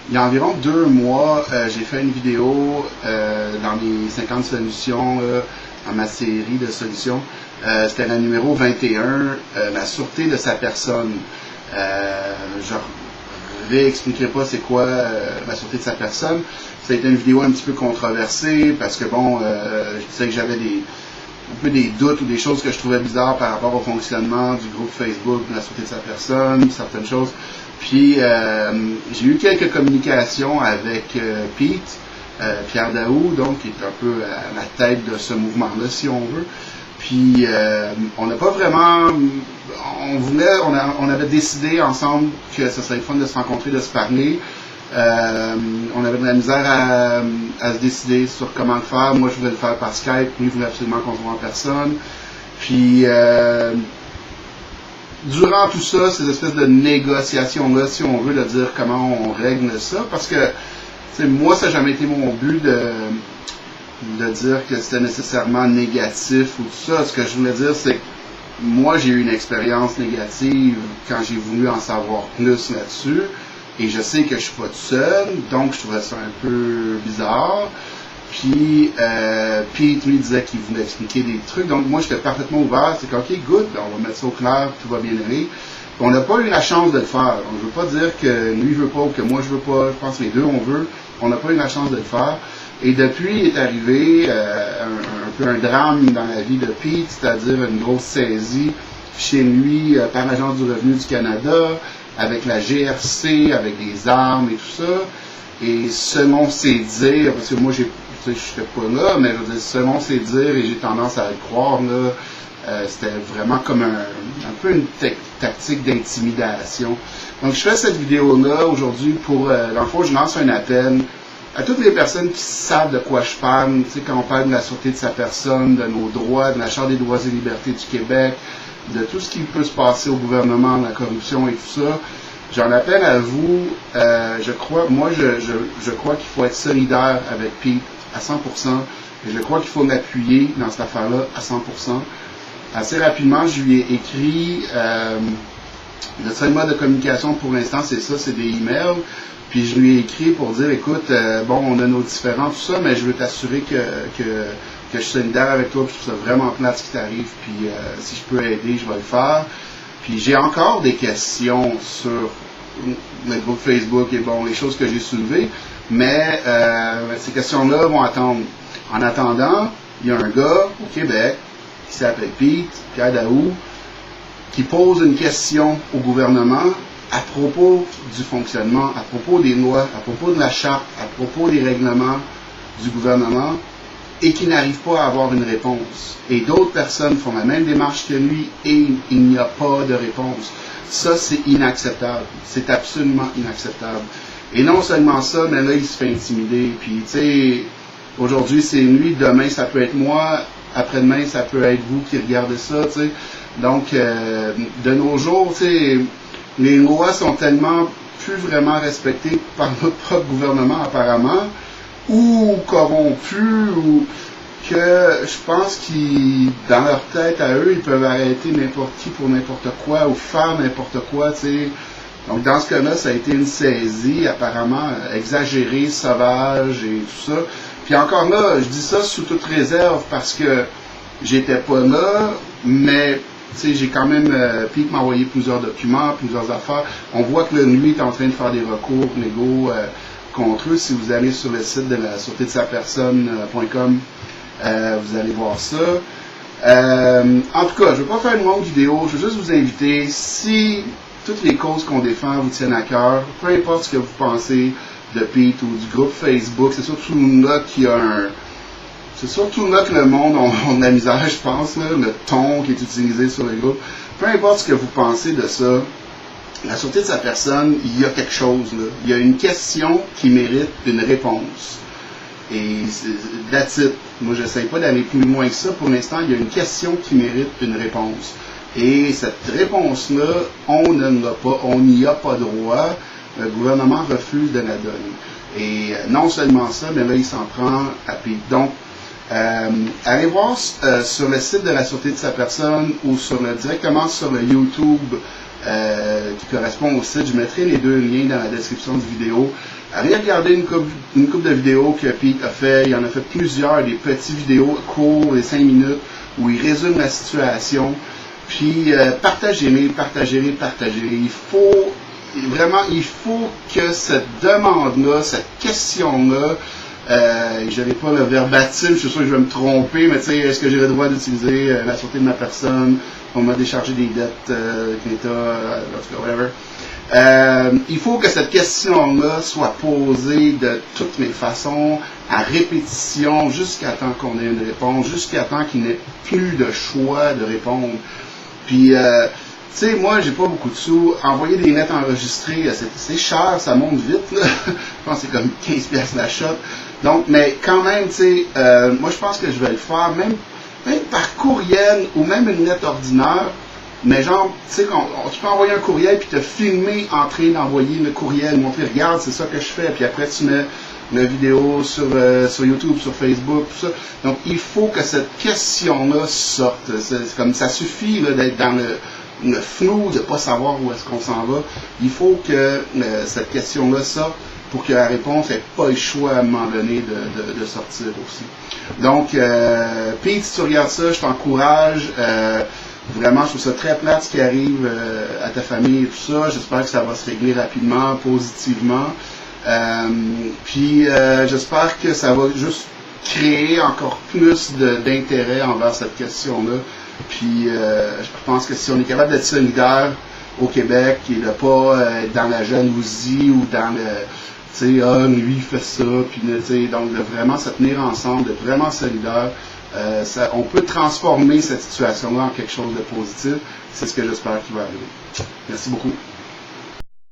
Il y a environ 2 mois, j'ai fait une vidéo dans les 50 solutions, dans ma série de solutions. C'était la numéro 21, la sûreté de sa personne. Je réexpliquerai pas c'est quoi la sûreté de sa personne. Ça a été une vidéo un petit peu controversée parce que bon, je disais que j'avais un peu des doutes ou des choses que je trouvais bizarres par rapport au fonctionnement du groupe Facebook de la sûreté de sa personne, certaines choses. Puis j'ai eu quelques communications avec Pete, Pierre Daou, donc qui est un peu à la tête de ce mouvement-là, si on veut. Puis on n'a pas vraiment, on avait décidé ensemble que ce serait le fun de se rencontrer, de se parler. On avait de la misère à se décider sur comment le faire. Moi, je voulais le faire par Skype. Lui, il voulait absolument qu'on se voit en personne. Puis, durant tout ça, ces espèces de négociations-là, si on veut, de dire comment on règle ça, parce que, moi, ça n'a jamais été mon but de dire que c'était nécessairement négatif ou tout ça. Ce que je voulais dire, c'est que moi, j'ai eu une expérience négative quand j'ai voulu en savoir plus là-dessus. Et je sais que je suis pas tout seul, donc je trouvais ça un peu bizarre. Puis, Pete, lui, disait qu'il voulait expliquer des trucs. Donc, moi, j'étais parfaitement ouvert. C'est OK, good, on va mettre ça au clair, tout va bien aller. On n'a pas eu la chance de le faire. On ne veut pas dire que lui veut pas ou que moi je veux pas. Je pense que les deux, on veut. On n'a pas eu la chance de le faire. Et depuis est arrivé un peu un drame dans la vie de Pete, c'est-à-dire une grosse saisie chez lui par l'Agence du revenu du Canada, avec la GRC, avec des armes et tout ça. Et selon ses dires, parce que moi, je n'étais pas là, mais je veux dire, selon ses dires, et j'ai tendance à le croire, là, c'était vraiment comme un peu une tactique d'intimidation. Donc, je fais cette vidéo-là aujourd'hui pour, dans le fond, je lance un appel à toutes les personnes qui savent de quoi je parle, tu sais, quand on parle de la sûreté de sa personne, de nos droits, de la Charte des droits et libertés du Québec, de tout ce qui peut se passer au gouvernement, de la corruption et tout ça. J'en appelle à vous, je crois qu'il faut être solidaire avec Pete à 100%, et je crois qu'il faut l'appuyer dans cette affaire-là à 100%. Assez rapidement, je lui ai écrit, le seul mode de communication pour l'instant, c'est ça, c'est des emails. Puis je lui ai écrit pour dire, écoute, bon, on a nos différends, tout ça, mais je veux t'assurer que je suis solidaire avec toi, puis je trouve ça vraiment plate ce qui t'arrive, puis si je peux aider, je vais le faire. Puis j'ai encore des questions sur le groupe Facebook et bon, les choses que j'ai soulevées, mais ces questions-là vont attendre. En attendant, il y a un gars au Québec qui s'appelle Pete, Pierre Daou, qui pose une question au gouvernement à propos du fonctionnement, à propos des lois, à propos de la charte, à propos des règlements du gouvernement, et qui n'arrive pas à avoir une réponse. Et d'autres personnes font la même démarche que lui et il n'y a pas de réponse. Ça, c'est inacceptable. C'est absolument inacceptable. Et non seulement ça, mais là, il se fait intimider. Puis, tu sais, aujourd'hui, c'est lui, demain, ça peut être moi, après-demain, ça peut être vous qui regardez ça, tu sais. Donc, de nos jours, tu sais, les lois sont tellement plus vraiment respectées par notre propre gouvernement, apparemment, ou corrompus, ou que je pense qu'ils, dans leur tête à eux, ils peuvent arrêter n'importe qui pour n'importe quoi, ou faire n'importe quoi, tu sais. Donc, dans ce cas-là, ça a été une saisie, apparemment, exagérée, sauvage, et tout ça. Puis encore là, je dis ça sous toute réserve, parce que j'étais pas là, mais tu sais, j'ai quand même, Pete m'a envoyé plusieurs documents, plusieurs affaires. On voit que lui est en train de faire des recours légaux contre eux. Si vous allez sur le site de la sûreté de sa personne.com, vous allez voir ça. En tout cas, je ne veux pas faire une longue vidéo, je veux juste vous inviter, si toutes les causes qu'on défend vous tiennent à cœur, peu importe ce que vous pensez de Pete ou du groupe Facebook, c'est surtout là qu'il y a c'est surtout là que le monde a de la misère, je pense, là, le ton qui est utilisé sur le groupe. Peu importe ce que vous pensez de ça, la sûreté de sa personne, il y a quelque chose, là. Il y a une question qui mérite une réponse. Et that's it. Moi, je n'essaie pas d'aller plus loin que ça. Pour l'instant, il y a une question qui mérite une réponse. Et cette réponse-là, on ne l'a pas, on n'y a pas droit. Le gouvernement refuse de la donner. Et non seulement ça, mais là, il s'en prend à Pete. Donc, allez voir sur le site de la sûreté de sa personne ou directement sur le YouTube qui correspond au site. Je mettrai les deux liens dans la description de vidéo. Allez regarder une couple de vidéos que Pete a fait. Il en a fait plusieurs, des petites vidéos courtes, des 5 minutes, où il résume la situation. Puis partagez-les. Il faut que cette demande-là, cette question-là, je n'ai pas le verbatim, je suis sûr que je vais me tromper, mais tu sais, est-ce que j'ai le droit d'utiliser la sûreté de ma personne pour me décharger des dettes whatever. Il faut que cette question-là soit posée de toutes les façons, à répétition, jusqu'à temps qu'on ait une réponse, jusqu'à temps qu'il n'ait plus de choix de répondre. Puis, tu sais, moi, j'ai pas beaucoup de sous. Envoyer des lettres enregistrées, c'est cher, ça monte vite, là. Je pense que c'est comme 15$ la shot. Donc, mais quand même, tu sais, moi, je pense que je vais le faire, même par courriel ou même une lettre ordinaire. Mais genre, tu sais, tu peux envoyer un courriel puis te filmer en train d'envoyer le courriel, montrer, regarde, c'est ça que je fais. Puis après, tu mets la vidéo sur YouTube, sur Facebook, tout ça. Donc, il faut que cette question-là sorte. C'est comme ça suffit là, d'être dans le flou, de ne pas savoir où est-ce qu'on s'en va. Il faut que cette question-là sorte pour que la réponse n'ait pas le choix à un moment donné de sortir aussi. Donc, Pete, si tu regardes ça, je t'encourage. Vraiment, je trouve ça très plate ce qui arrive à ta famille et tout ça. J'espère que ça va se régler rapidement, positivement. Puis, j'espère que ça va juste créer encore plus d'intérêt envers cette question-là. Puis, je pense que si on est capable d'être solidaire au Québec et de pas être dans la jalousie ou dans le, tu sais, lui il fait ça, puis tu sais, donc de vraiment se tenir ensemble, d'être vraiment solidaire, on peut transformer cette situation-là en quelque chose de positif. C'est ce que j'espère qu'il va arriver. Merci beaucoup.